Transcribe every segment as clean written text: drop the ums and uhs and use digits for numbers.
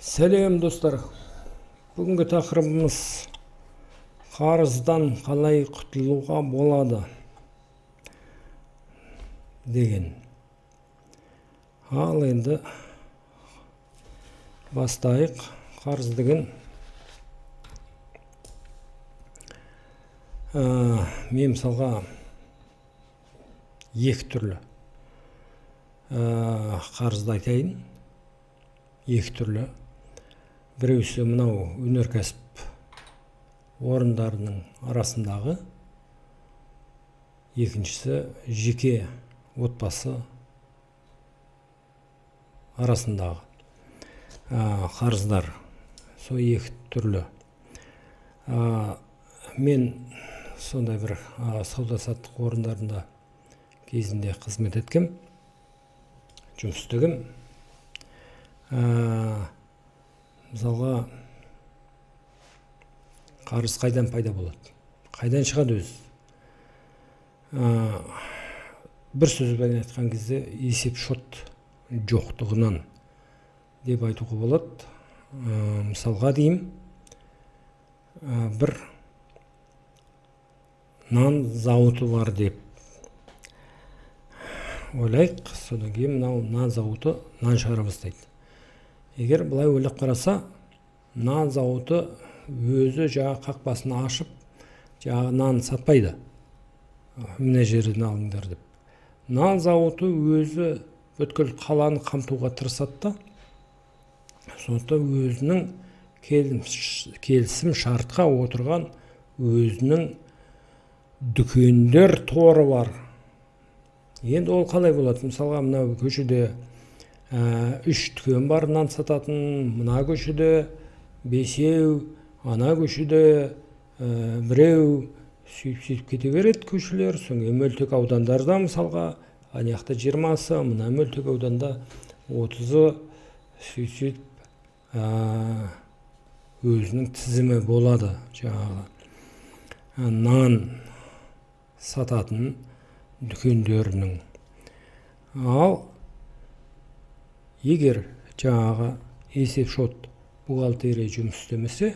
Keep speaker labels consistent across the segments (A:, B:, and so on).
A: Сәлем достар. Бүгінгі тақырыбымыз қарыздан қалай құтылуға болады деген. Ал енді бастайық. Қарыз деген мен мысалға екі түрлі қарызды айтайын. Екі түрлі. Біреусі мынау өнеркәсіп орындарының арасындағы, екіншісі жеке отбасы арасындағы қарыздар. Сол екі түрлі. Мен сондай бір сауда-саттық орындарында кезінде қызмет еткем, жұмыс істегем. Мысалға, қарыз қайдан пайда болады? Қайдан шығады өзі? Бір сөзбен айтқан кезде есеп шот жоқтығынан деп айтуға болады. Мысалға деймін, бір нан зауыты бар деп ойлайық. Содан кейін мынау нан зауыты нан шығара бастайды. Егер былай ойлап қараса, нан зауыты өзі жаңа қақпасын ашып, жаңа нан сатпайды. Мына жерден алыңдар деп. Нан зауыты өзі бүткіл қаланы қамтуға тырысады да, сондықтан өзінің келісім шартқа отырған өзінің дүкендер торы бар. Енді ол қалай болады? Мысалға, мына көшеде 3 дүкен бар нан сататын, мына көшеде 5, ана көшеде 1, сөйтіп кете береді көшелер. Соң мөлтек аудандарда мысалға, анаяқта 20-сы, мына мөлтек ауданда 30-ы, сөйтіп өзінің тізімі болады жаңағы нан сататын дүкендерінің. Ал егер жаңағы есеп шот бухгалтерия жұмыс істемесе,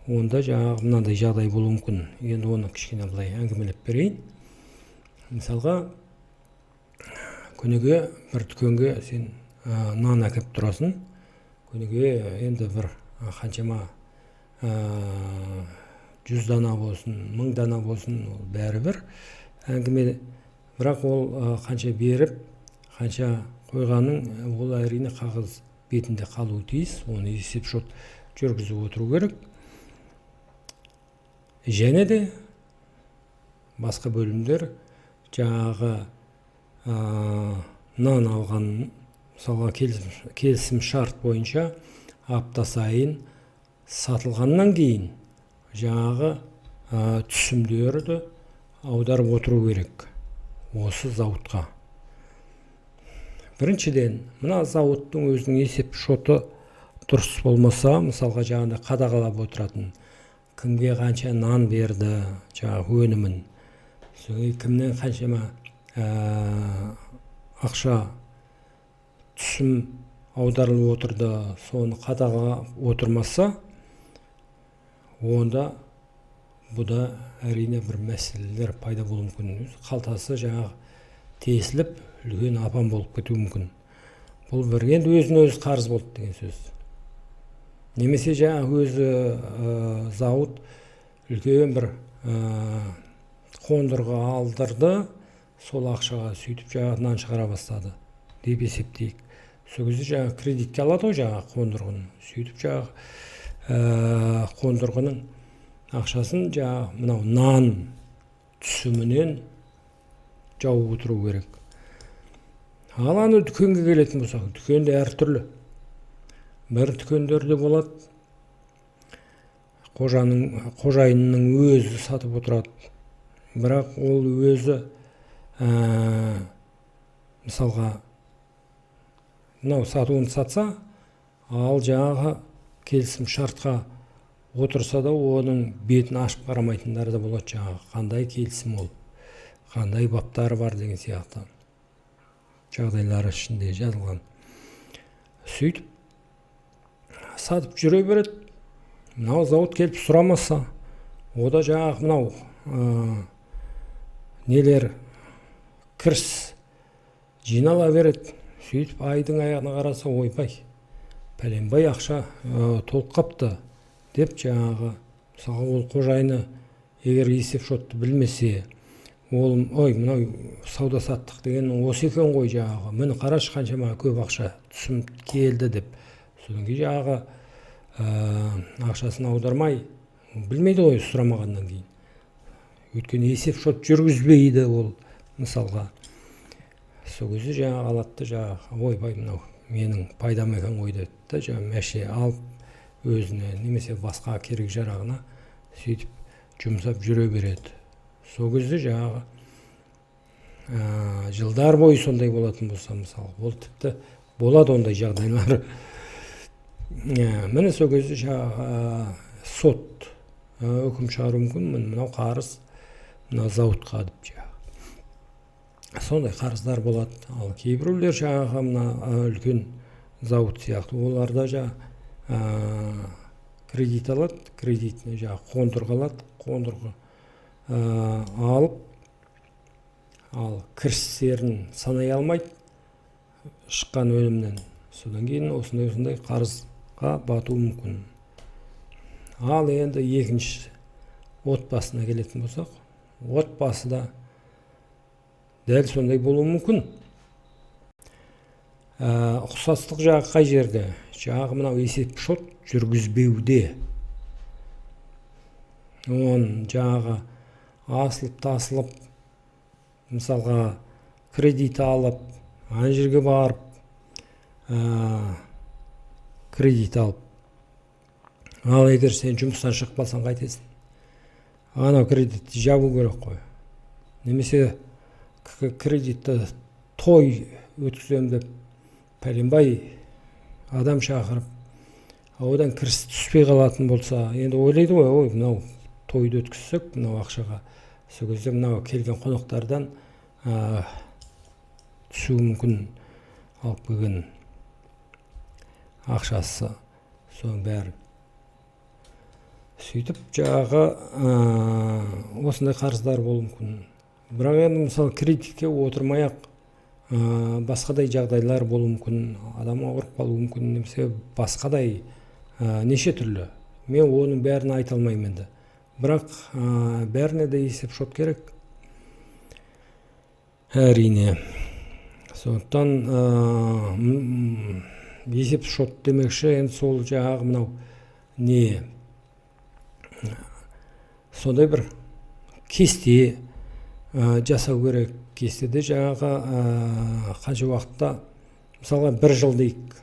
A: онда жаңағы мынандай жағдай болуы мүмкін. Енді оны кішкене былай әңгімелеп берейін. Мысалға, күніге бір дүкенге сен нан әкеп тұрасың. Күніге енді бір қаншама 100 дана болсын, 1000 дана болсын, бәрі бір әңгіме. Бірақ ол қанша беріп, қанша қойғаның, ол әрине қағаз бетінде қалуы тиіс. Оны есеп шот жүргізіп отыру керек. Және де басқа бөлімдер жаңағы нан алған, мысалға келісім шарт бойынша апта сайын сатылғаннан кейін жаңағы түсімдерді аударып отыру керек осы зауытқа. Біріншіден, мына зауыттың өзінің есеп шоты дұрыс болмаса, мысалға жаңағыда қадағалап отыратын, кімге қанша нан берді, жаңағы өнімін, кімнен қаншама ақша түсім аударылып отырды, соны қадағалап отырмаса, онда бұда әрине бір мәселелер пайда болуы мүмкін. Қалтасы жаңағы тесіліп, үлкен апан болып кетуі мүмкін. Бұл бір енді өзін-өзі қарыз болды деген сөз. Немесе жаңағы өзі зауыт үлкен бір қондырғы алдырды, сол ақшаға сөйтіп жаңағы нан шығара бастады деп есептейік. Сол кезде жаңағы кредитке алады ғой жаңағы қондырғыны. Сөйтіп жаңағы қондырғының ақшасын жаңағы мынау нан түсімінен жауып отыру керек. Ал аны дүкенге келетін болсақ, дүкенде әртүрлі. Бір дүкендерде болады, қожайынның өзі сатып отырады. Бірақ ол өзі мысалға мынау сатуын сатса, ал жаңағы келісім шартқа отырса да, оның бетін ашып қарамайтындар да болады. Жаңағы қандай келісім ол, қандай баптары бар деген сияқты жағдайлар ішінде жазылған. Сөйтіп сатып жүре береді. Мынау зауыт келіп сұрамаса, ода жаңағы мынау нелер кіріс жинала береді. Сөйтіп айдың аяғына қараса, ойбай, пәленбай ақша толып қапты деп жаңағы мысалы ол қожайыны егер есеп шотты білмесе, ол ой мынау сауда саттық деген осы екен ғой, жаңағы міне қарашы қаншама көп ақша түсім келді деп. Содан кейін жаңағы ақшасын аудармай білмейді ғой сұрамағаннан кейін. Өйткені есеп шот жүргізбейді ол мысалға. Сол кезде жаңағы алады жаңағы ойбай мынау менің пайдам екен ғой деді да, жаңағы мәше алып өзіне немесе басқа керек жарағына сөйтіп жұмсап жүре береді. Сол кезде жаңағы жылдар бойы сондай болатын болса, мысалы, ол тіпті болады ондай жағдайлар. Міне сол кезде жаңағы сот үкім шығару мүмкін, мынау қарыз мынау зауытқа деп жаңағы. Сондай қарыздар болады. Ал кейбіреулер жаңағы мына үлкен зауыт сияқты, оларда жаңағы кредит алады, кредитіне жаңағы қондырғы алады, қондырғы алып, ал кірістерін санай алмайды шыққан өнімнен. Содан кейін осындай қарызға батуы мүмкін. Ал енді екінші отбасына келетін болсақ, отбасыда дәл сондай болуы мүмкін. Ұқсастық жағы қай жерде? Жағы мынау есеп шот жүргізбеуде. Он жағы асылып тасылып, мысалға кредит алып, ана жерге барып, кредит алып. Ал егер сен жұмыстан шығып қалсаң қайтесің? Анау кредитті жабу керек қой. Немесе кредитті той өткізем деп пәленбай адам шақырып, одан кіріс түспей қалатын болса, енді ойлайды ғой, ой, мынау тойды өткізсек, мынау ақшаға, сол кезде мынау келген қонақтардан түсуі мүмкін алып келген ақшасы, соның бәрі. Сөйтіп жағы осындай қарыздар болуы мүмкін. Бірақ енді мысалы кредитке отырмай-ақ басқадай жағдайлар болуы мүмкін, адам ауырып қалуы мүмкін, немесе басқадай неше түрлі. Мен оның бәрін айта алмаймын енді. Бірақ бәріне де есеп шот керек. Әрине. Сондықтан есеп шот демекші, енді сол жаңағы мынау не? Сондай бір кесте жасау керек. Кестеде жаңағы қанша уақытта, мысалға бір жыл дейік,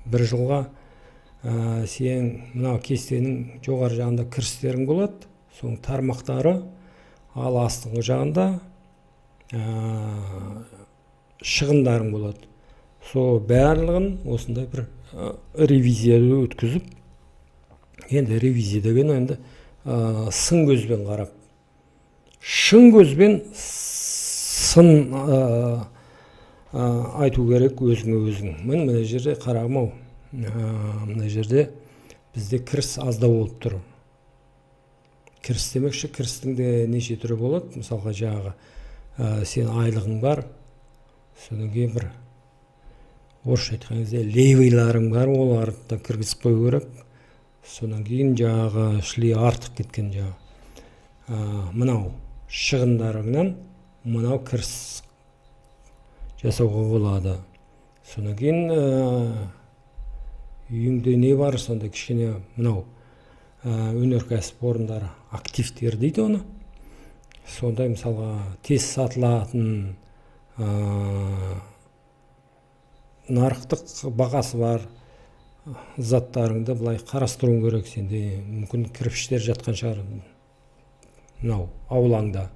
A: бір жылға сен мынау кестенің жоғары жағында кірістерің болады, соның тармақтары, ал астыңғы жағында шығындарың болады. Сол барлығын осындай бір ревизияды өткізіп, енді ревизия деген енді сын көзбен қарап, шын көзбен сын айту керек өзіңе өзің. Мына жерде қарағым-ау, мына жерде бізде кіріс азда болып тұр. Кіріс демекші, кірістің де неше түрі болады. Мысалға жаңағы сен айлығың бар, содан кейін бір орысша айтқан кезде левыйларың бар, оларды да кіргізіп қою керек. Содан кейін жаңағы шли артық кеткен жаңағы мынау шығындарыңнан мынау кіріс жасауға болады. Содан кейін үйіңде не бар, сонда кішкене мынау өнеркәсіп орындары, активтер дейді оны. Сондай мысалға тез сатылатын нарықтық бағасы бар заттарыңды былай қарастыруың керек. Сенде мүмкін кірпіштер жатқан шығар мынау аулаңда.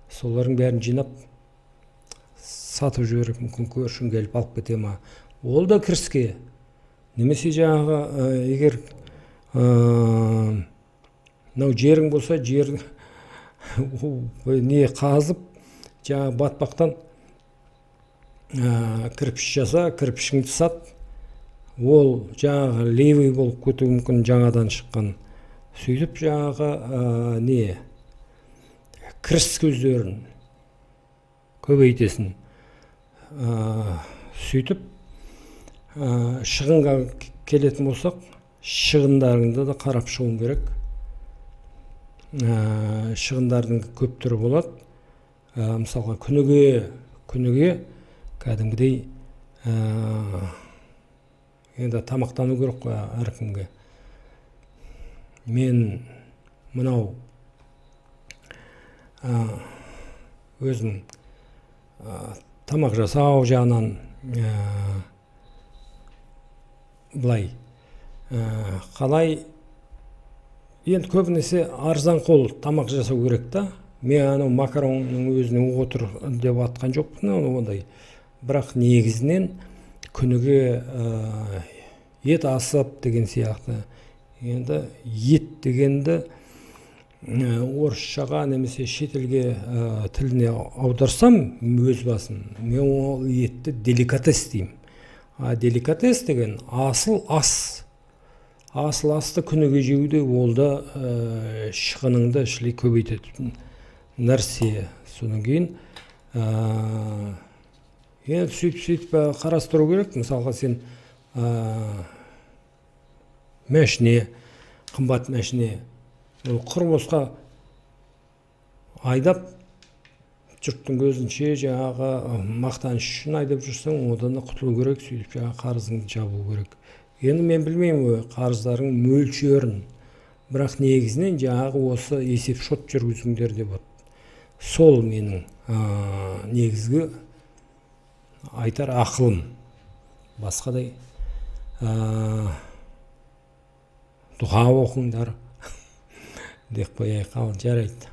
A: Солардың бәрін жинап сатып жіберіп, мүмкін көршің келіп алып кете ма. Ол да кіріске. Немесе жаңағы егер мынау жерің болса, жер не қазып, жаңағы батпақтан кірпіш жаса, кірпішіңді сат. ол жаңағы левый болып кетуі мүмкін, жаңадан шыққан. Сөйтіп жаңағы не кіріс көздерін көбейтесің. Сөйтіп шығынға келетін болсақ, шығындарыңды да қарап шығуың керек. Шығындардың көп түрі болады. Мысалға күніге кәдімгідей енді тамақтану керек қой әркімге. Мен мынау өзім тамақ жасау жағынан былай қалай, енді көбінесе арзан қол тамақ жасау керек та. Мен анау макаронның өзіне отыр деп атқан жоқпын, ондай. Бірақ негізінен күніге ет асып деген сияқты. Енді ет дегенді орысшаға немесе шетелге тіліне аударсам өз басым, мен ол етті деликатес деймін. Деликатес деген асыл ас. Асыл асты күніге жеуде ол да шығыныңды шілей көбейтетін нәрсе. Содан кейін енді сөйтіп қарастыру керек. Мысалға сен мәшіне, қымбат мәшіне құр босқа айдап жұрттың көзінше жаңағы мақтаныш үшін айдап жүрсең, одан да құтылу керек. Сөйтіп жаңағы қарызыңды жабу керек. Енді мен білмеймін қарыздардың мөлшерін, бірақ негізінен жаңағы осы есеп шот жүргізіңдер деп отыр. Сол менің негізгі айтар ақылым. Басқадай дұға оқыңдар деп қояйық. Жарайды.